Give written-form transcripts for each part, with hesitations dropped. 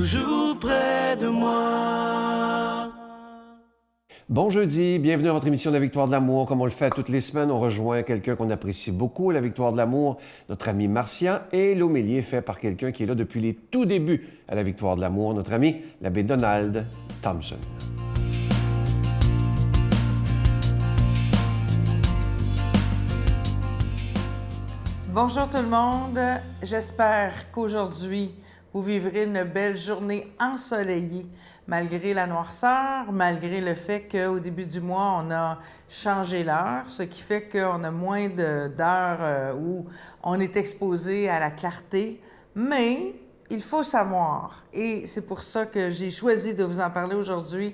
toujours près de moi. Bon jeudi, bienvenue à votre émission de la Victoire de l'amour. Comme on le fait toutes les semaines, on rejoint quelqu'un qu'on apprécie beaucoup, la Victoire de l'amour, notre ami Marcia, et l'homélie est fait par quelqu'un qui est là depuis les tout débuts à la Victoire de l'amour, notre ami l'abbé Donald Thompson. Bonjour tout le monde, j'espère qu'aujourd'hui vous vivrez une belle journée ensoleillée malgré la noirceur, malgré le fait qu'au début du mois on a changé l'heure, ce qui fait qu'on a moins d'heures où on est exposé à la clarté, mais il faut savoir, et c'est pour ça que j'ai choisi de vous en parler aujourd'hui,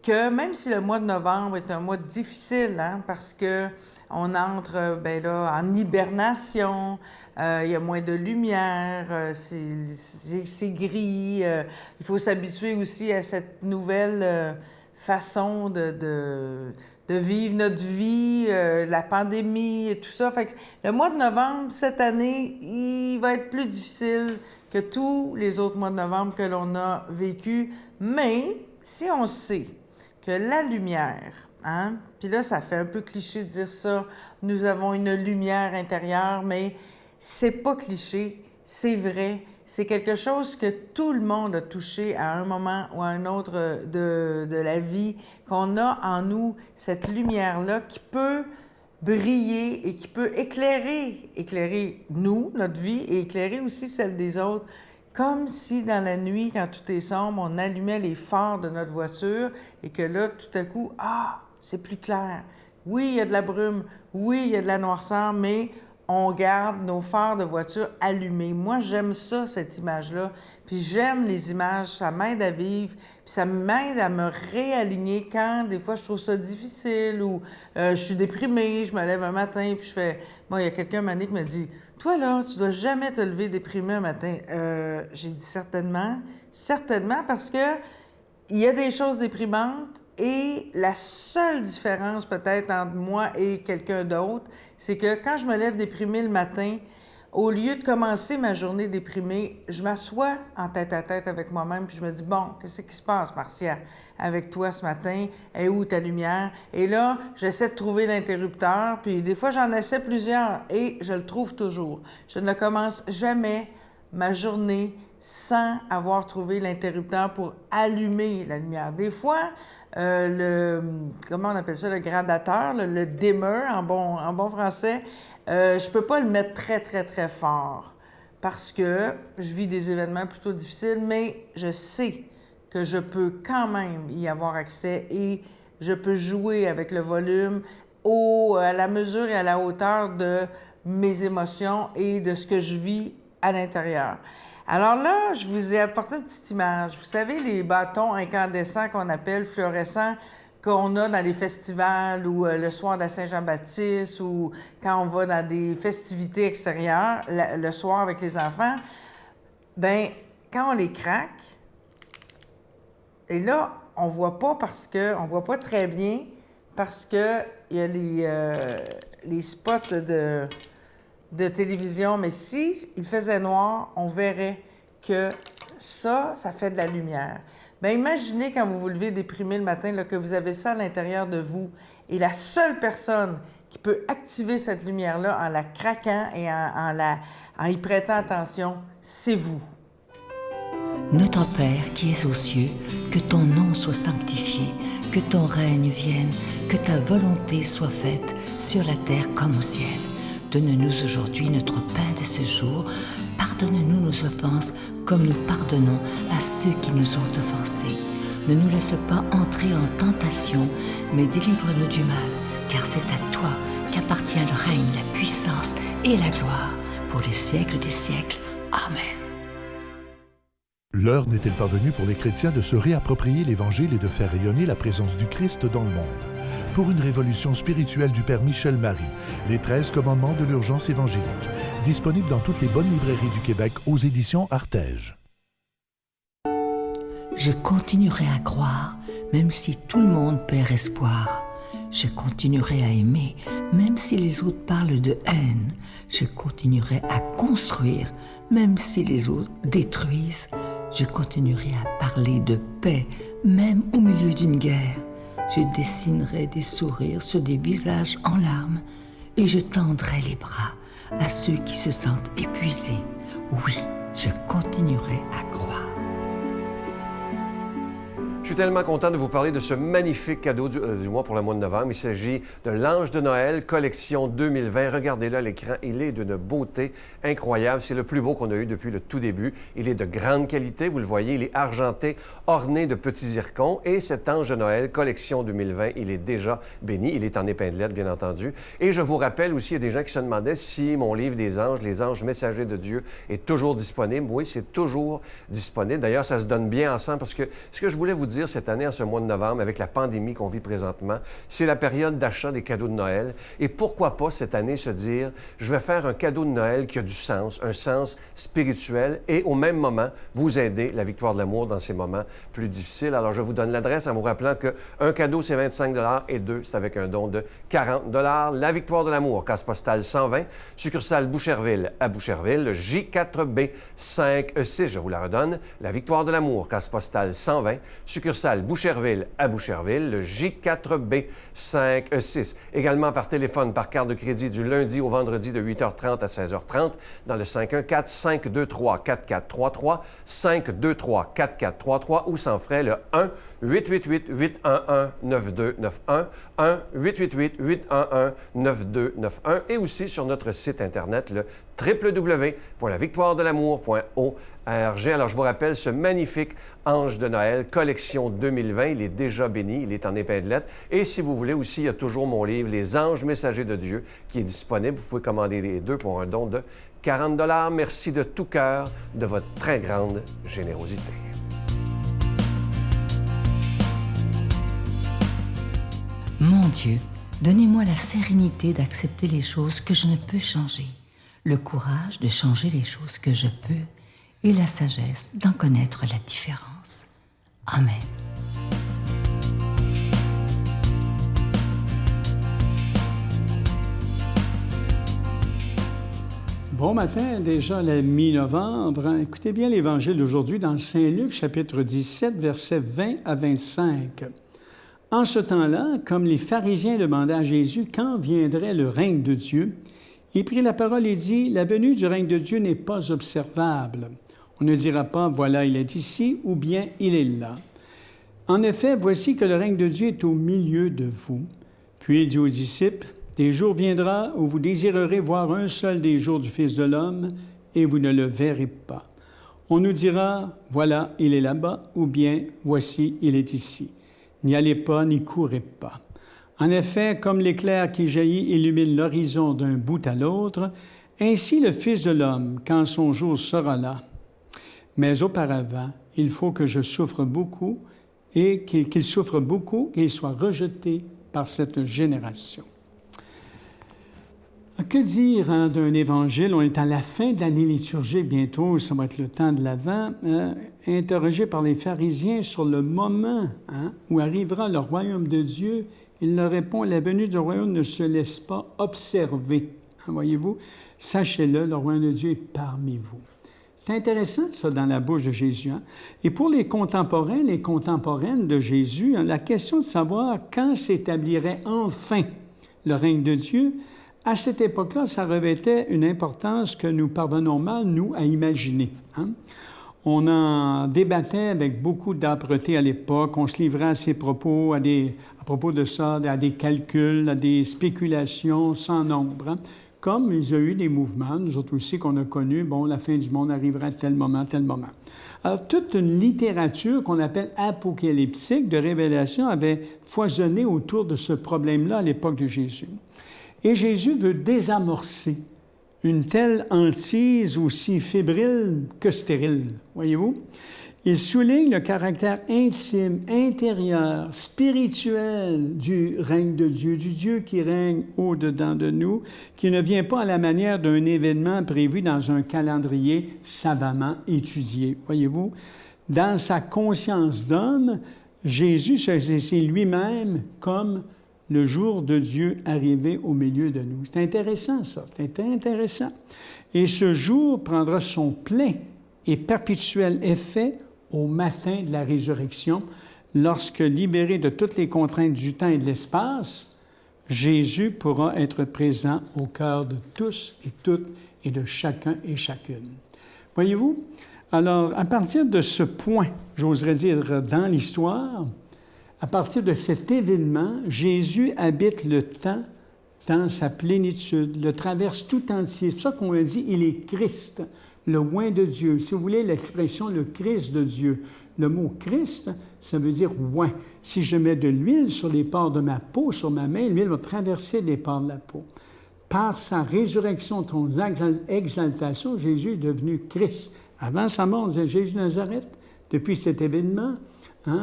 que même si le mois de novembre est un mois difficile, parce que on entre en hibernation, il y a moins de lumière, c'est gris, il faut s'habituer aussi à cette nouvelle façon de vivre notre vie, la pandémie et tout ça. Fait que le mois de novembre, cette année, il va être plus difficile que tous les autres mois de novembre que l'on a vécu. Mais si on sait que la lumière, puis là, ça fait un peu cliché de dire ça, nous avons une lumière intérieure, mais c'est pas cliché, c'est vrai. C'est quelque chose que tout le monde a touché à un moment ou à un autre de la vie, qu'on a en nous cette lumière-là qui peut briller et qui peut éclairer nous, notre vie, et éclairer aussi celle des autres. Comme si dans la nuit, quand tout est sombre, on allumait les phares de notre voiture et que là, tout à coup, c'est plus clair. Oui, il y a de la brume, oui, il y a de la noirceur, mais on garde nos phares de voiture allumés. Moi, j'aime ça, cette image-là. Puis j'aime les images, ça m'aide à vivre, puis ça m'aide à me réaligner quand, des fois, je trouve ça difficile ou je suis déprimée, je me lève un matin, puis je fais... Bon, il y a quelqu'un, un moment donné, qui me dit « Toi, là, tu dois jamais te lever déprimé un matin. » J'ai dit « Certainement. » Certainement, parce que il y a des choses déprimantes et la seule différence peut-être entre moi et quelqu'un d'autre, c'est que quand je me lève déprimée le matin, au lieu de commencer ma journée déprimée, je m'assois en tête-à-tête avec moi-même puis je me dis « Bon, qu'est-ce qui se passe, Marcia, avec toi ce matin? Et où ta lumière? » Et là, j'essaie de trouver l'interrupteur, puis des fois, j'en essaie plusieurs et je le trouve toujours. Je ne commence jamais ma journée sans avoir trouvé l'interrupteur pour allumer la lumière. Des fois, comment on appelle ça, le gradateur, le dimmer en bon français, je peux pas le mettre très, très, très fort parce que je vis des événements plutôt difficiles, mais je sais que je peux quand même y avoir accès et je peux jouer avec le volume à la mesure et à la hauteur de mes émotions et de ce que je vis à l'intérieur. Alors là, je vous ai apporté une petite image. Vous savez, les bâtons incandescents qu'on appelle fluorescents, qu'on a dans les festivals ou le soir de la Saint-Jean-Baptiste ou quand on va dans des festivités extérieures, le soir avec les enfants, bien, quand on les craque, et là, on voit pas très bien parce que il y a les spots de télévision, mais si il faisait noir, on verrait que ça fait de la lumière. Bien, imaginez quand vous vous levez déprimé le matin, là, que vous avez ça à l'intérieur de vous, et la seule personne qui peut activer cette lumière-là en la craquant et en y prêtant attention, c'est vous. Notre Père qui es aux cieux, que ton nom soit sanctifié, que ton règne vienne, que ta volonté soit faite sur la terre comme au ciel. Donne-nous aujourd'hui notre pain de ce jour. Pardonne-nous nos offenses comme nous pardonnons à ceux qui nous ont offensés. Ne nous laisse pas entrer en tentation, mais délivre-nous du mal, car c'est à toi qu'appartient le règne, la puissance et la gloire pour les siècles des siècles. Amen. L'heure n'est-elle pas venue pour les chrétiens de se réapproprier l'Évangile et de faire rayonner la présence du Christ dans le monde? Pour une révolution spirituelle du Père Michel Marie, les 13 commandements de l'urgence évangélique, disponibles dans toutes les bonnes librairies du Québec aux éditions Artege. Je continuerai à croire, même si tout le monde perd espoir. Je continuerai à aimer, même si les autres parlent de haine. Je continuerai à construire, même si les autres détruisent. Je continuerai à parler de paix, même au milieu d'une guerre. Je dessinerai des sourires sur des visages en larmes et je tendrai les bras à ceux qui se sentent épuisés. Oui, je continuerai à croire. Je suis tellement content de vous parler de ce magnifique cadeau du mois pour le mois de novembre. Il s'agit de l'Ange de Noël, collection 2020. Regardez-le à l'écran, il est d'une beauté incroyable. C'est le plus beau qu'on a eu depuis le tout début. Il est de grande qualité, vous le voyez, il est argenté, orné de petits zircons. Et cet Ange de Noël, collection 2020, il est déjà béni. Il est en épinglette, bien entendu. Et je vous rappelle aussi, il y a des gens qui se demandaient si mon livre des anges, les anges messagers de Dieu, est toujours disponible. Oui, c'est toujours disponible. D'ailleurs, ça se donne bien ensemble parce que ce que je voulais vous dire cette année, en ce mois de novembre, avec la pandémie qu'on vit présentement, c'est la période d'achat des cadeaux de Noël. Et pourquoi pas cette année se dire, je vais faire un cadeau de Noël qui a du sens, un sens spirituel et au même moment, vous aider la victoire de l'amour dans ces moments plus difficiles. Alors, je vous donne l'adresse en vous rappelant qu'un cadeau, c'est 25 $ et deux, c'est avec un don de 40 $. La victoire de l'amour, case postale 120, succursale Boucherville à Boucherville, le J4B 5E6, je vous la redonne. La victoire de l'amour, case postale 120, succursale Boucherville à Boucherville, le J4B 5E6. Également par téléphone, par carte de crédit du lundi au vendredi de 8h30 à 16h30 dans le 514-523-4433, 523-4433 ou sans frais le 1-888-811-9291, 1-888-811-9291 et aussi sur notre site Internet, le www.lavictoiredelamour.org. Alors, je vous rappelle ce magnifique Ange de Noël, collection 2020. Il est déjà béni, il est en épinglette. Et si vous voulez aussi, il y a toujours mon livre, Les Anges messagers de Dieu, qui est disponible. Vous pouvez commander les deux pour un don de 40 $. Merci de tout cœur de votre très grande générosité. Mon Dieu, donnez-moi la sérénité d'accepter les choses que je ne peux changer, le courage de changer les choses que je peux et la sagesse d'en connaître la différence. Amen. Bon matin, déjà la mi-novembre. Écoutez bien l'Évangile d'aujourd'hui dans Saint-Luc, chapitre 17, versets 20 à 25. En ce temps-là, comme les pharisiens demandaient à Jésus quand viendrait le règne de Dieu, il prit la parole et dit, « La venue du règne de Dieu n'est pas observable. On ne dira pas, voilà, il est ici, ou bien, il est là. En effet, voici que le règne de Dieu est au milieu de vous. » Puis il dit aux disciples, « Des jours viendra où vous désirerez voir un seul des jours du Fils de l'homme, et vous ne le verrez pas. On nous dira, voilà, il est là-bas, ou bien, voici, il est ici. N'y allez pas, n'y courez pas. En effet, comme l'éclair qui jaillit illumine l'horizon d'un bout à l'autre, ainsi le Fils de l'homme, quand son jour sera là. Mais auparavant, il faut que je souffre beaucoup et qu'il souffre beaucoup, qu'il soit rejeté par cette génération. » Que dire d'un évangile? On est à la fin de l'année liturgique bientôt, ça va être le temps de l'Avent. Interrogé par les pharisiens sur le moment où arrivera le royaume de Dieu, il leur répond, « La venue du royaume ne se laisse pas observer. » Voyez-vous, sachez-le, le royaume de Dieu est parmi vous. C'est intéressant, ça, dans la bouche de Jésus. Et pour les contemporains, les contemporaines de Jésus, la question de savoir quand s'établirait enfin le règne de Dieu, à cette époque-là, ça revêtait une importance que nous parvenons mal, nous, à imaginer. On en débattait avec beaucoup d'âpreté à l'époque. On se livrait à ses propos, à propos de ça, à des calculs, à des spéculations sans nombre. Comme il y a eu des mouvements, nous autres aussi, qu'on a connus, bon, la fin du monde arrivera à tel moment, tel moment. Alors, toute une littérature qu'on appelle apocalyptique de révélation avait foisonné autour de ce problème-là à l'époque de Jésus. Et Jésus veut désamorcer une telle hantise aussi fébrile que stérile, voyez-vous? Il souligne le caractère intime, intérieur, spirituel du règne de Dieu, du Dieu qui règne au-dedans de nous, qui ne vient pas à la manière d'un événement prévu dans un calendrier savamment étudié, voyez-vous? Dans sa conscience d'homme, Jésus se saisit lui-même comme le jour de Dieu arrivé au milieu de nous. C'est intéressant, ça. C'est intéressant. Et ce jour prendra son plein et perpétuel effet au matin de la résurrection, lorsque, libéré de toutes les contraintes du temps et de l'espace, Jésus pourra être présent au cœur de tous et toutes et de chacun et chacune. Voyez-vous? Alors, à partir de ce point, j'oserais dire, dans l'histoire, à partir de cet événement, Jésus habite le temps dans sa plénitude, le traverse tout entier. C'est pour ça qu'on a dit, il est Christ, le oint de Dieu. Si vous voulez l'expression le Christ de Dieu, le mot Christ, ça veut dire oint. Si je mets de l'huile sur les pores de ma peau, sur ma main, l'huile va traverser les pores de la peau. Par sa résurrection, son exaltation, Jésus est devenu Christ. Avant sa mort, on disait Jésus de Nazareth. Depuis cet événement,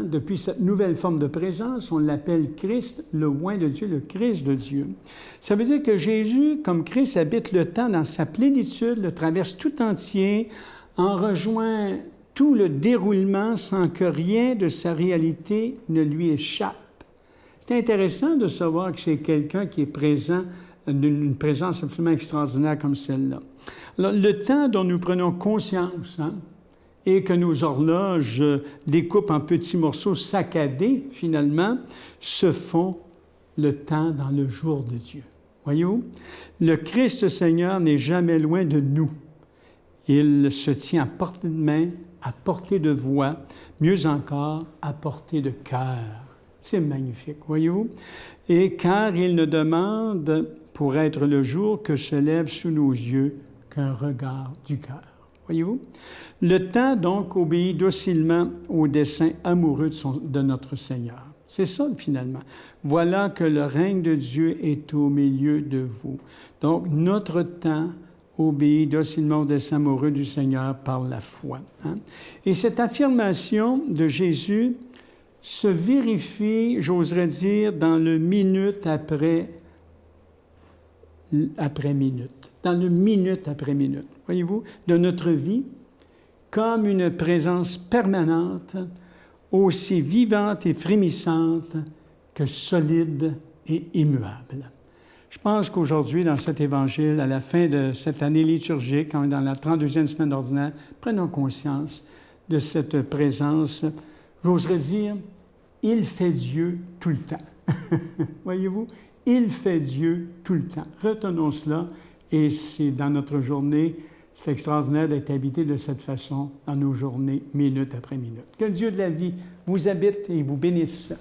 depuis cette nouvelle forme de présence, on l'appelle Christ, le oint de Dieu, le Christ de Dieu. Ça veut dire que Jésus, comme Christ, habite le temps dans sa plénitude, le traverse tout entier, en rejoint tout le déroulement sans que rien de sa réalité ne lui échappe. C'est intéressant de savoir que c'est quelqu'un qui est présent, d'une présence absolument extraordinaire comme celle-là. Alors, le temps dont nous prenons conscience, et que nos horloges découpent en petits morceaux saccadés, finalement, se font le temps dans le jour de Dieu. Voyez-vous? Le Christ Seigneur n'est jamais loin de nous. Il se tient à portée de main, à portée de voix, mieux encore, à portée de cœur. C'est magnifique, voyez-vous? Et car il ne demande, pour être le jour, que se lève sous nos yeux qu'un regard du cœur. Voyez-vous? Le temps, donc, obéit docilement au dessein amoureux de notre Seigneur. C'est ça, finalement. Voilà que le règne de Dieu est au milieu de vous. Donc, notre temps obéit docilement au dessein amoureux du Seigneur par la foi. Et cette affirmation de Jésus se vérifie, j'oserais dire, dans le minute après minute. Dans le minute après minute, voyez-vous, de notre vie, comme une présence permanente, aussi vivante et frémissante que solide et immuable. Je pense qu'aujourd'hui, dans cet Évangile, à la fin de cette année liturgique, dans la 32e semaine ordinaire, prenons conscience de cette présence. J'oserais dire, il fait Dieu tout le temps. Voyez-vous, il fait Dieu tout le temps. Retenons cela, et c'est dans notre journée, c'est extraordinaire d'être habité de cette façon dans nos journées, minute après minute. Que le Dieu de la vie vous habite et vous bénisse,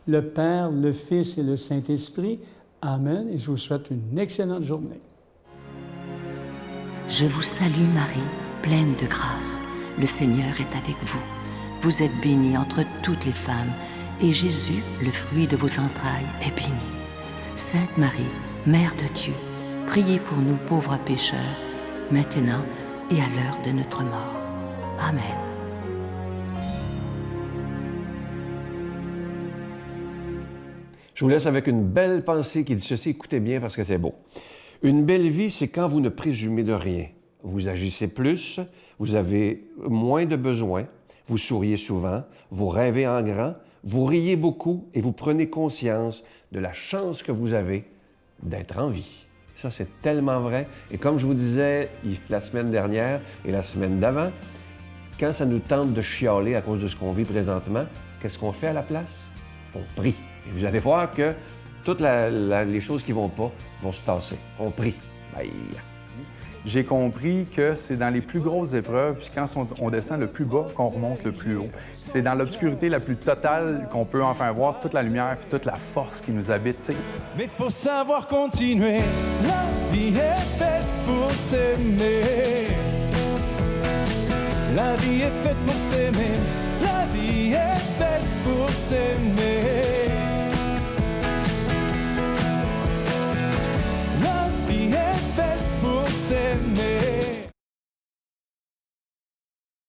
le Père, le Fils et le Saint-Esprit. Amen, et je vous souhaite une excellente journée. Je vous salue Marie, pleine de grâce. Le Seigneur est avec vous. Vous êtes bénie entre toutes les femmes, et Jésus, le fruit de vos entrailles, est béni. Sainte Marie, Mère de Dieu, priez pour nous pauvres pécheurs, maintenant et à l'heure de notre mort. Amen. Je vous laisse avec une belle pensée qui dit ceci, écoutez bien parce que c'est beau. Une belle vie, c'est quand vous ne présumez de rien. Vous agissez plus, vous avez moins de besoins, vous souriez souvent, vous rêvez en grand, vous riez beaucoup et vous prenez conscience de la chance que vous avez d'être en vie. Ça, c'est tellement vrai. Et comme je vous disais la semaine dernière et la semaine d'avant, quand ça nous tente de chialer à cause de ce qu'on vit présentement, qu'est-ce qu'on fait à la place? On prie. Et vous allez voir que toutes les choses qui ne vont pas vont se tasser. On prie. Bye. J'ai compris que c'est dans les plus grosses épreuves, puis quand on descend le plus bas, qu'on remonte le plus haut. C'est dans l'obscurité la plus totale qu'on peut enfin voir toute la lumière puis toute la force qui nous habite, tu sais. Mais faut savoir continuer. La vie est faite pour s'aimer. La vie est faite pour s'aimer. La vie est faite pour s'aimer.